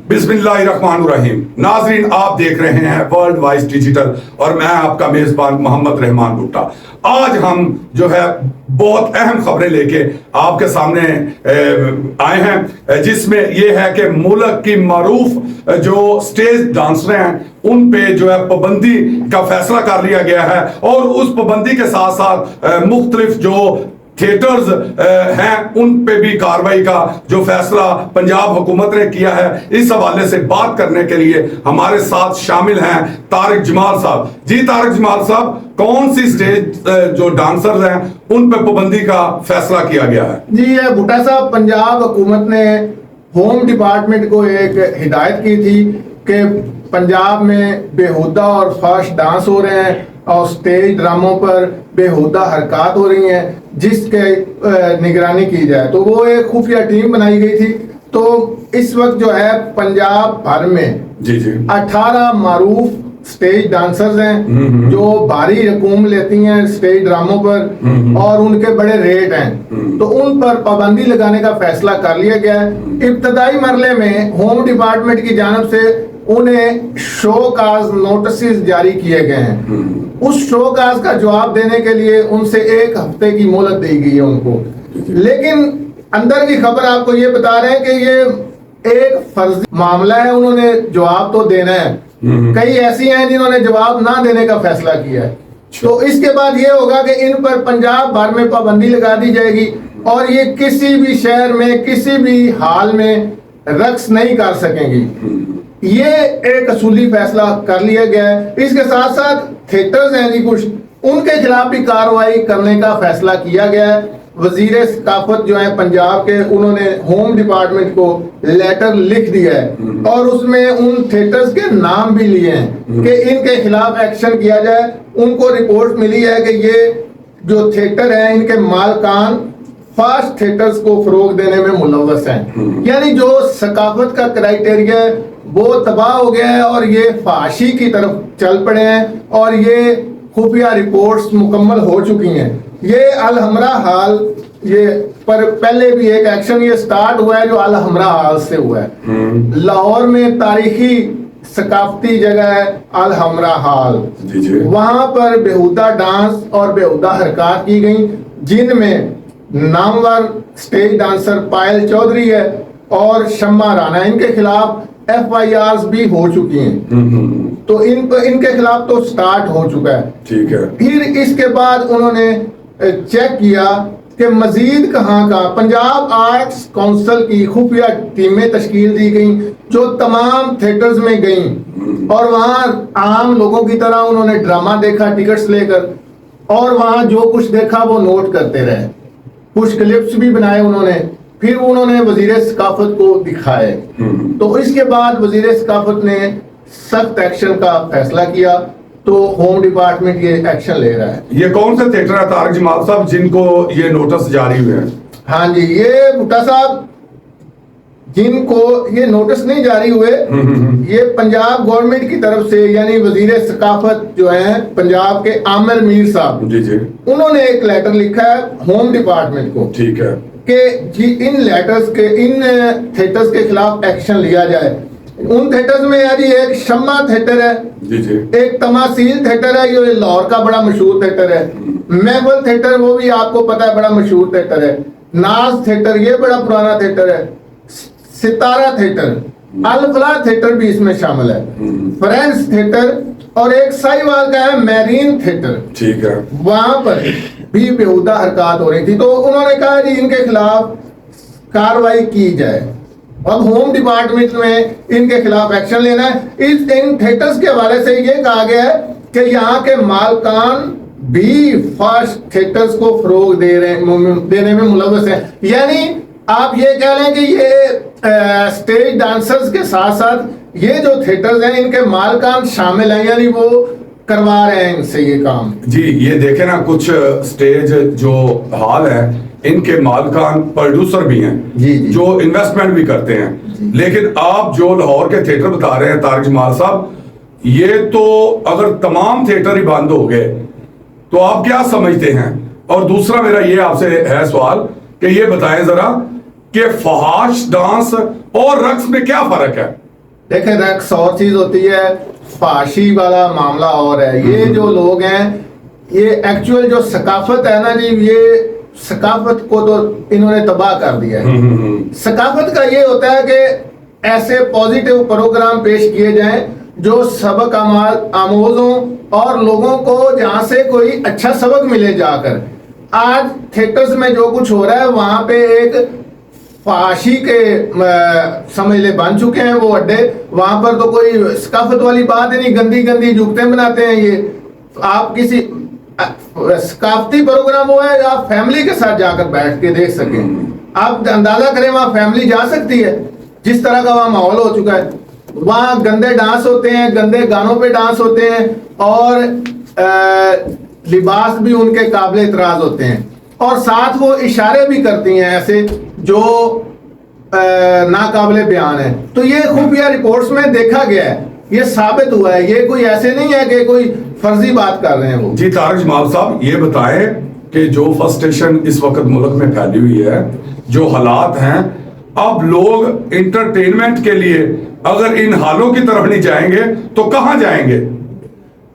بسم اللہ الرحمن الرحیم. ناظرین، آپ دیکھ رہے ہیں ورلڈ وائز ڈیجیٹل اور میں آپ کا میزبان محمد رحمان بھٹا. آج ہم جو ہے بہت اہم خبریں لے کے آپ کے سامنے آئے ہیں، جس میں یہ ہے کہ ملک کی معروف جو سٹیج ڈانسر ہیں ان پہ جو ہے پابندی کا فیصلہ کر لیا گیا ہے، اور اس پابندی کے ساتھ ساتھ مختلف جو تھیٹرز ہیں ان پہ بھی کاروائی کا جو فیصلہ پنجاب حکومت نے کیا ہے. اس حوالے سے بات کرنے کے لیے ہمارے ساتھ شامل ہیں طارق جمال صاحب. جی طارق جمال صاحب، کون سی سٹیج جو ڈانسرز ہیں ان پہ پابندی کا فیصلہ کیا گیا ہے؟ جی بھٹا صاحب، پنجاب حکومت نے ہوم ڈپارٹمنٹ کو ایک ہدایت کی تھی کہ پنجاب میں بیہودہ اور فحش ڈانس ہو رہے ہیں اور سٹیج ڈراموں پر بیہودہ حرکات ہو رہی ہیں جس کے نگرانی کی جائے. تو وہ ایک خفیہ ٹیم بنائی گئی تھی. تو اس وقت جو ہے پنجاب بھر میں 18 معروف سٹیج ڈانسرز ہیں جو بھاری رقوم لیتی ہیں سٹیج ڈراموں پر اور ان کے بڑے ریٹ ہیں. تو ان پر پابندی لگانے کا فیصلہ کر لیا گیا ہے. ابتدائی مرحلے میں ہوم ڈپارٹمنٹ کی جانب سے انہیں شو کاز نوٹسز جاری کیے گئے ہیں. اس شو کاز کا جواب دینے کے لیے ان سے 1 ہفتے کی مہلت دی گئی ہے ان کو. لیکن اندر کی خبر آپ کو یہ بتا رہے ہیں کہ یہ ایک فرضی معاملہ ہے، انہوں نے جواب تو دینا ہے. کئی ایسی ہیں جنہوں نے جواب نہ دینے کا فیصلہ کیا ہے. تو اس کے بعد یہ ہوگا کہ ان پر پنجاب بھر میں پابندی لگا دی جائے گی اور یہ کسی بھی شہر میں کسی بھی حال میں رقص نہیں کر سکیں گی. یہ ایک اصولی فیصلہ کر لیا گیا ہے. اس کے ساتھ ساتھ تھیٹرز ہیں جی کچھ، ان کے خلاف بھی کارروائی کرنے کا فیصلہ کیا گیا ہے. وزیر ثقافت جو ہیں پنجاب کے، انہوں نے ہوم ڈپارٹمنٹ کو لیٹر لکھ دیا ہے اور اس میں ان تھیٹرز کے نام بھی لیے ہیں کہ ان کے خلاف ایکشن کیا جائے. ان کو رپورٹ ملی ہے کہ یہ جو تھیٹر ہیں ان کے مالکان فاسٹ تھیٹرز کو فروغ دینے میں ملوث ہیں. یعنی جو ثقافت کا کرائیٹیریا ہے وہ تباہ ہو گیا ہے اور یہ فحاشی کی طرف چل پڑے ہیں اور یہ خفیہ رپورٹس مکمل ہو چکی ہیں. یہ الحمرا ہال، یہ پر پہلے بھی ایک ایکشن یہ سٹارٹ ہوا ہے جو الحمرا ہال سے ہوا ہے. لاہور میں تاریخی ثقافتی جگہ ہے الحمرا ہال. وہاں پر بیہودہ ڈانس اور بیہودہ حرکات کی گئیں جن میں نامور سٹیج ڈانسر پائل چودھری ہے اور شمع رانا، ان کے خلاف FIRs بھی ہو چکی ہیں. تو ان کے خلاف تو سٹارٹ ہو چکا ہے. ٹھیک ہے. پھر اس کے بعد انہوں نے چیک کیا کہ مزید کہاں کا پنجاب آرٹس کونسل کی خفیہ ٹیمیں تشکیل دی گئیں جو تمام تھیٹرز میں گئیں اور وہاں عام لوگوں کی طرح انہوں نے ڈرامہ دیکھا ٹکٹس لے کر، اور وہاں جو کچھ دیکھا وہ نوٹ کرتے رہے. کچھ کلپس بھی بنائے انہوں نے، پھر انہوں نے وزیر ثقافت کو دکھائے. تو اس کے بعد وزیر ثقافت نے سخت ایکشن کا فیصلہ کیا تو ہوم ڈپارٹمنٹ یہ ایکشن لے رہا ہے. یہ کون سے تھیٹر ہے طارق جمال صاحب جن کو یہ نوٹس جاری ہوئے ہیں؟ ہاں جی، یہ بھٹا صاحب جن کو یہ نوٹس نہیں جاری ہوئے، یہ پنجاب گورنمنٹ کی طرف سے، یعنی وزیر ثقافت جو ہیں پنجاب کے عامر میر صاحب، انہوں نے ایک لیٹر لکھا ہے ہوم ڈپارٹمنٹ کو. ٹھیک ہے. کہ جی ان لیٹرز کے ان تھیٹرز کے خلاف ایکشن لیا جائے. ان تھیٹرز میں ہے جی ایک شمع تھیٹر ہے، ایک تماثیل تھیٹر ہے، یہ لاہور کا بڑا مشہور تھیٹر ہے. محفل تھیٹر وہ بھی آپ کو پتا ہے بڑا مشہور تھیٹر ہے. ناز تھیٹر یہ بڑا پرانا تھیٹر ہے. ستارہ تھیٹر، الفلاح تھیٹر بھی اس میں شامل ہے. فرینس تھیٹر اور ایک سائیوال کا ہے میرین تھیٹر. ٹھیک ہے. وہاں پر بھی بیہودہ حرکات ہو رہی تھی. تو انہوں نے کہا جی ان کے خلاف کاروائی کی جائے. اب ہوم ڈپارٹمنٹ میں ان کے خلاف ایکشن لینا ہے. ان تھیٹرز کے حوالے سے یہ کہا گیا ہے کہ یہاں کے مالکان بھی فاسٹ تھیٹرز کو فروغ دینے میں ملوث ہیں. یعنی آپ یہ کہہ لیں کہ یہ سٹیج ڈانسرز کے ساتھ ساتھ یہ جو تھیٹرز ہیں ان کے مالکان شامل ہیں، یعنی وہ کروا رہے ہیں ان سے یہ کام. جی یہ دیکھیں نا، کچھ سٹیج جو ہال ہیں ان کے مالکان پروڈیوسر بھی ہیں جو انویسٹمنٹ بھی کرتے ہیں. لیکن آپ جو لاہور کے تھیٹر بتا رہے ہیں طارق جمال صاحب، یہ تو اگر تمام تھیٹر ہی بند ہو گئے تو آپ کیا سمجھتے ہیں؟ اور دوسرا میرا یہ آپ سے ہے سوال کہ یہ بتائیں ذرا کہ فحاش ڈانس اور رقص میں کیا فرق ہے؟ دیکھیں رقص اور چیز ہوتی ہے، فحاشی والا معاملہ اور ہے. یہ جو لوگ ہیں یہ ایکچوئل جو ثقافت ہے نا جی، یہ ثقافت کو تو انہوں نے تباہ کر دیا ہے. ثقافت کا یہ ہوتا ہے کہ ایسے پازیٹیو پروگرام پیش کیے جائیں جو سبق آموز ہوں اور لوگوں کو جہاں سے کوئی اچھا سبق ملے جا کر. آج تھیٹرز میں جو کچھ ہو رہا ہے وہاں پہ ایک فحاشی کے سمجھ لے بن چکے ہیں وہ اڈے. وہاں پر تو کوئی ثقافت والی بات ہی نہیں، گندی گندی جوکتیں بناتے ہیں. یہ آپ کسی ثقافتی پروگرام ہوا ہے آپ فیملی کے ساتھ جا کر بیٹھ کے دیکھ سکیں. آپ اندازہ کریں وہاں فیملی جا سکتی ہے جس طرح کا وہاں ماحول ہو چکا ہے. وہاں گندے ڈانس ہوتے ہیں، گندے گانوں پہ ڈانس ہوتے ہیں، اور لباس بھی ان کے قابل اعتراض ہوتے ہیں، اور ساتھ وہ اشارے بھی کرتی ہیں ایسے جو ناقابل بیان ہے. تو یہ خفیہ رپورٹس میں دیکھا گیا ہے، یہ ثابت ہوا ہے. یہ کوئی ایسے نہیں ہے کہ کوئی فرضی بات کر رہے ہیں وہ. جی طارق جمال صاحب یہ بتائیں کہ جو فرسٹریشن اس وقت ملک میں پھیلی ہوئی ہے، جو حالات ہیں، اب لوگ انٹرٹینمنٹ کے لیے اگر ان حالوں کی طرف نہیں جائیں گے تو کہاں جائیں گے؟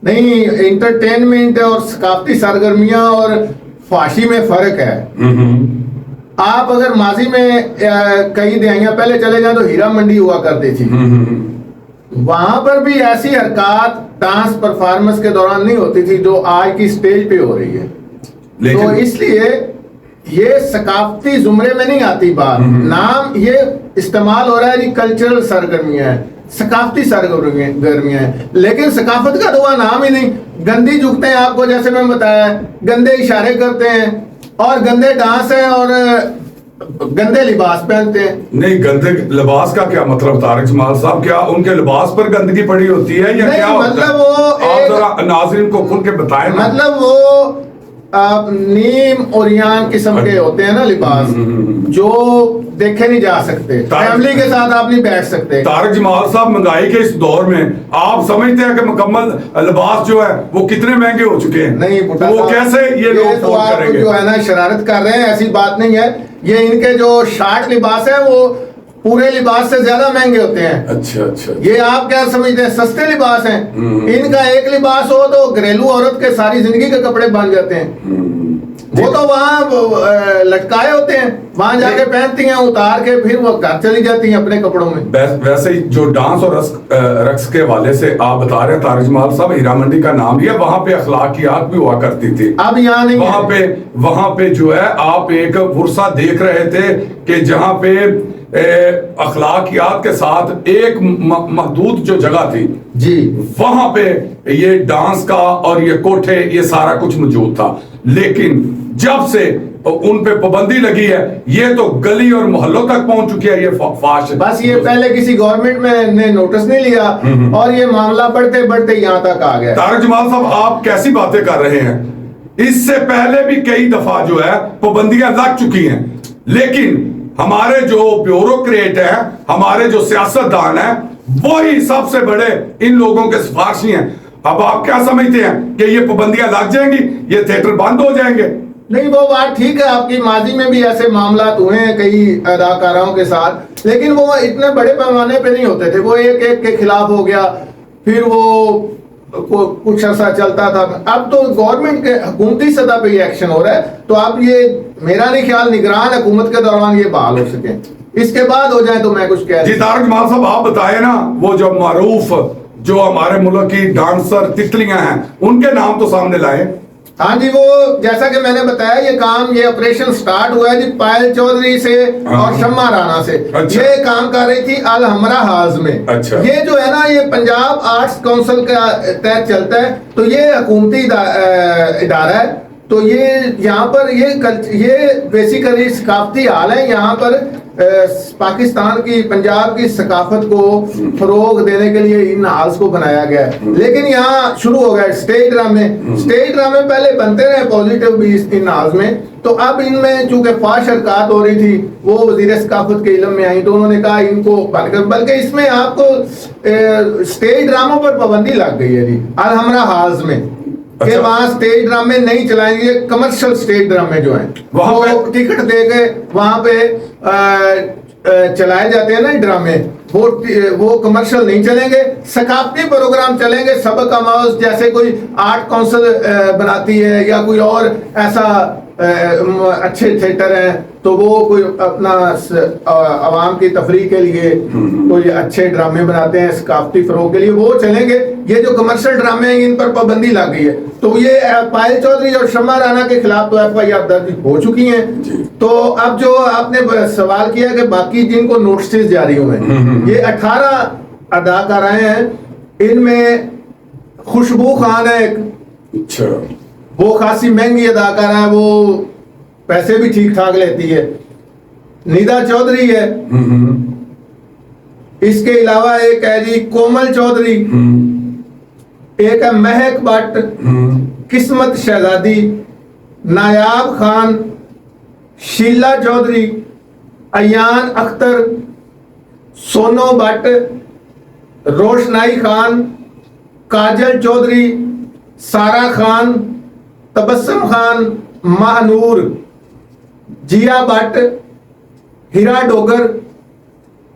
نہیں، انٹرٹینمنٹ اور ثقافتی سرگرمیاں اور فحاشی میں فرق ہے. آپ اگر ماضی میں کئی دہائیاں پہلے چلے جائیں تو ہیرا منڈی ہوا کرتی تھی، وہاں پر بھی ایسی حرکات ڈانس پرفارمنس کے دوران نہیں ہوتی تھی جو آج کی سٹیج پہ ہو رہی ہے. تو اس لیے یہ ثقافتی زمرے میں نہیں آتی بات. نام یہ استعمال ہو رہا ہے جی کلچرل سرگرمیاں ہیں، ثقافتی سرگرمیاں ہیں، لیکن ثقافت کا تو وہ نام ہی نہیں. گندی جھکتے ہیں آپ کو جیسے میں بتایا، گندے اشارے کرتے ہیں اور گندے ڈانس ہیں اور گندے لباس پہنتے ہیں. نہیں، گندے لباس کا کیا مطلب طارق جمال صاحب؟ کیا ان کے لباس پر گندگی پڑی ہوتی ہے یا کیا مطلب وہ آپ ذرا ناظرین کو کھل کے بتائیں. مطلب وہ نیم اوریان قسم کے ہوتے ہیں نا لباس، جو دیکھے نہیں جا سکتے، فیملی کے ساتھ آپ نہیں بیٹھ سکتے. طارق جمال صاحب مہنگائی کے اس دور میں آپ سمجھتے ہیں کہ مکمل لباس جو ہے وہ کتنے مہنگے ہو چکے ہیں؟ نہیں وہ کیسے یہ لوگ تو آپ کریں گے؟ جو ہے نا شرارت کر رہے ہیں، ایسی بات نہیں ہے. یہ ان کے جو شارٹ لباس ہیں وہ پورے لباس سے زیادہ مہنگے ہوتے ہیں. اچھا. یہ آپ کیا سمجھتے ہیں سستے لباس ہیں؟ ان کا ایک لباس ہو تو گھریلو عورت کے ساری زندگی کے کپڑے بن جاتے ہیں. وہ تو وہاں لٹکائے ہوتے ہیں، وہاں جا کے پہنتی ہیں، اتار کے پھر وہ گھر چلی جاتی ہیں اپنے کپڑوں میں. ویسے جو ڈانس اور رقص کے حوالے سے آپ بتا رہے ہیں طارق جمال صاحب، ہیرا منڈی کا نام لیا، وہاں پہ اخلاقیات بھی ہوا کرتی تھی. اب یہاں نہیں. وہاں پہ جو ہے آپ ایک ورثہ دیکھ رہے تھے کہ جہاں پہ اخلاقیات کے ساتھ ایک محدود جو جگہ تھی جی، وہاں پہ یہ ڈانس کا اور یہ کوٹھے یہ سارا کچھ موجود تھا. لیکن جب سے ان پہ پابندی لگی ہے یہ تو گلی اور محلوں تک پہنچ چکی ہے یہ فحش. بس یہ پہلے کسی گورنمنٹ میں نے نوٹس نہیں لیا اور یہ معاملہ بڑھتے بڑھتے یہاں تک آ گیا. طارق جمال صاحب آپ کیسی باتیں کر رہے ہیں؟ اس سے پہلے بھی کئی دفعہ جو ہے پابندیاں لگ چکی ہیں، لیکن ہمارے جو بیوروکریٹ ہیں، ہمارے جو سیاستدان ہیں، وہی سب سے بڑے ان لوگوں کے سفارشی ہیں. اب آپ کیا سمجھتے ہیں کہ یہ پابندیاں لگ جائیں گی، یہ تھیٹر بند ہو جائیں گے؟ نہیں، وہ بات ٹھیک ہے آپ کی، ماضی میں بھی ایسے معاملات ہوئے ہیں کئی اداکاروں کے ساتھ، لیکن وہ اتنے بڑے پیمانے پہ نہیں ہوتے تھے. وہ ایک ایک کے خلاف ہو گیا، پھر وہ کچھ عرصہ چلتا تھا. اب تو گورنمنٹ کے حکومتی سطح پہ یہ ایکشن ہو رہا ہے، تو اب یہ میرا نہیں خیال نگران حکومت کے دوران یہ بحال ہو سکے. اس کے بعد ہو جائے تو میں کچھ کہہ. جی طارق جمال صاحب آپ بتائیں نا، وہ جو معروف جو ہمارے ملک کی ڈانسر تتلیاں ہیں ان کے نام تو سامنے لائے. ہاں جی، وہ جیسا کہ میں نے بتایا یہ کام یہ آپریشن سٹارٹ ہوا ہے جی پائل چودھری سے اور شمع رانا سے. یہ کام کر رہی تھی الحمرا ہاز میں. یہ جو ہے نا یہ پنجاب آرٹس کونسل کا تحت چلتا ہے، تو یہ حکومتی ادارہ ہے. تو یہ یہاں پر یہ بیسیکلی ثقافتی حال ہے. یہاں پر پاکستان کی پنجاب کی ثقافت کو فروغ دینے کے لیے ان ہالس کو بنایا گیا ہے. لیکن یہاں شروع ہو گیا اسٹیج ڈرامے پہلے بنتے رہے پازیٹیو بھی ان ہالس میں. تو اب ان میں چونکہ فحش حرکات ہو رہی تھی، وہ وزیر ثقافت کے علم میں آئی، تو انہوں نے کہا ان کو بند کر. بلکہ اس میں آپ کو اسٹیج ڈراموں پر پابندی لگ گئی ہے جی الحمرا ہالس میں، کہ وہاں سٹیج ڈرامے نہیں چلائیں گے. کمرشل سٹیج ڈرامے جو ہیں وہ ٹکٹ دے کے وہاں پہ چلائے جاتے ہیں نا ڈرامے، وہ کمرشل نہیں چلیں گے، ثقافتی پروگرام چلیں گے. سبق آموز جیسے کوئی آرٹ کونسل بناتی ہے یا کوئی اور ایسا اچھے تھیٹر ہیں تو وہ کوئی اپنا عوام کی تفریح کے لیے کوئی اچھے ڈرامے بناتے ہیں ثقافتی فروغ کے لیے، وہ چلیں گے. یہ جو کمرشل ڈرامے ہیں ان پر پابندی لگ گئی ہے. تو یہ پائل چودھری اور شمع رانا کے خلاف تو FIR درج ہو چکی ہیں. تو اب جو آپ نے سوال کیا کہ باقی جن کو نوٹسز جاری ہوئے ہیں، یہ 18 اداکارائیں ہیں. ان میں خوشبو خان ہے ایک، اچھا وہ خاصی مہنگی اداکارہ ہے، وہ پیسے بھی ٹھیک ٹھاک لیتی ہے. نیدا چودھری ہے. اس کے علاوہ ایک ہے جی کومل چودھری، ایک ہے مہک بٹ، قسمت شہزادی، نایاب خان، شیلا چودھری، ایان اختر، سونو بٹ، روشنائی خان، کاجل چودھری، سارا خان، تبسم خان، مہنور، جیا بٹ، ہیرا ڈوگر،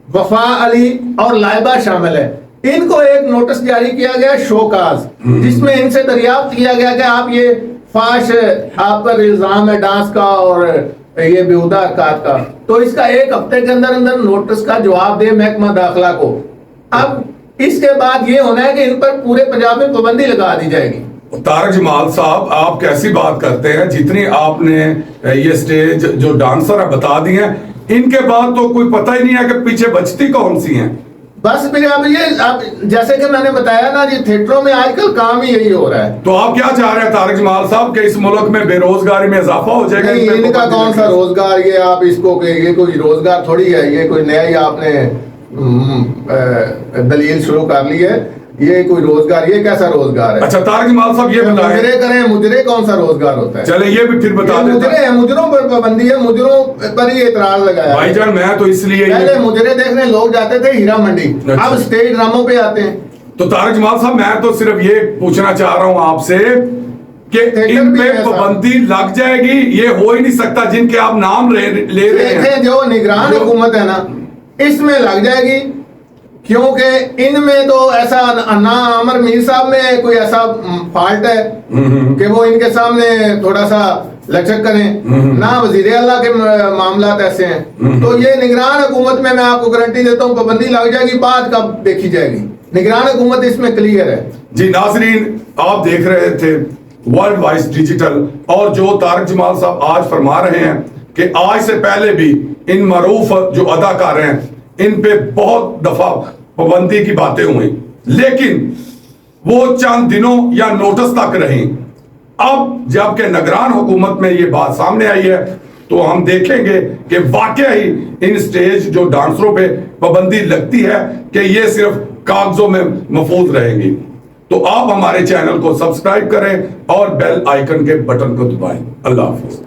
وفا علی اور لائبہ شامل ہے. ان کو ایک نوٹس جاری کیا گیا شوکاز، جس میں ان سے دریافت کیا گیا کہ آپ یہ فاش آپ پر الزام ہے ڈانس کا اور یہ بیہودہ حرکات کا، تو اس کا 1 ہفتے کے اندر اندر نوٹس کا جواب دے محکمہ داخلہ کو. اب اس کے بعد یہ ہونا ہے کہ ان پر پورے پنجاب میں پابندی لگا دی جائے گی. طارق جمال صاحب آپ کیسی بات کرتے ہیں، جتنی آپ نے یہ سٹیج جو ڈانسر ہے بتا دی ہیں، ان کے بعد تو کوئی پتہ ہی نہیں ہے کہ پیچھے بچتی کون سی ہیں. بس پھر اب جیسے کہ میں نے بتایا نا جی، تھیٹروں میں آج کل کام ہی یہی ہو رہا ہے. تو آپ کیا چاہ رہے ہیں طارق جمال صاحب کہ اس ملک میں بے روزگاری میں اضافہ ہو جائے گا؟ نہیں، ان کا کون سا روزگار، یہ آپ اس کو کہ یہ کوئی روزگار تھوڑی ہے، یہ کوئی نیا ہی آپ نے دلیل شروع کر لی ہے. یہ کوئی روزگار، یہ کیسا روزگار ہے؟ اچھا طارق جمال صاحب یہ بتائیں، مجرے کریں، مجرے کون سا روزگار ہوتا ہے؟ چلے یہ بھی پھر بتا دیں. مجرے ہیں، مجروں پر پابندی ہے، مجروں پر ہی اعتراض لگایا. بھائی جان میں تو اس لیے پہلے مجرے دیکھنے لوگ جاتے تھے ہیرا منڈی، اب اسٹیج ڈراموں پہ آتے ہیں. تو طارق جمال صاحب میں تو صرف یہ پوچھنا چاہ رہا ہوں آپ سے کہ ان پہ پابندی لگ جائے گی؟ یہ ہو ہی نہیں سکتا جن کے آپ نام لے رہے ہیں. جو نگران حکومت ہے نا، اس میں لگ جائے گی، کیونکہ ان میں تو ایسا نہ عامر میر صاحب میں کوئی ایسا فالٹ ہے کہ وہ ان کے سامنے تھوڑا سا لچک کریں، نہ وزیر اعلیٰ کے معاملات ایسے ہیں. تو یہ نگران حکومت میں آپ کو گارنٹی دیتا ہوں پابندی لگ جائے گی، بعد کا دیکھی جائے گی. نگران حکومت اس میں کلیئر ہے. جی ناظرین، آپ دیکھ رہے تھے ورلڈ وائز ڈیجیٹل، اور جو طارق جمال صاحب آج فرما رہے ہیں کہ آج سے پہلے بھی ان معروف جو اداکار ہیں ان پہ بہت دفعہ پابندی کی باتیں ہوئیں، لیکن وہ چند دنوں یا نوٹس تک رہیں. اب جب کہ نگران حکومت میں یہ بات سامنے آئی ہے تو ہم دیکھیں گے کہ واقعی ان سٹیج جو ڈانسروں پہ پابندی لگتی ہے کہ یہ صرف کاغذوں میں محفوظ رہیں گی. تو آپ ہمارے چینل کو سبسکرائب کریں اور بیل آئیکن کے بٹن کو دبائیں. اللہ حافظ.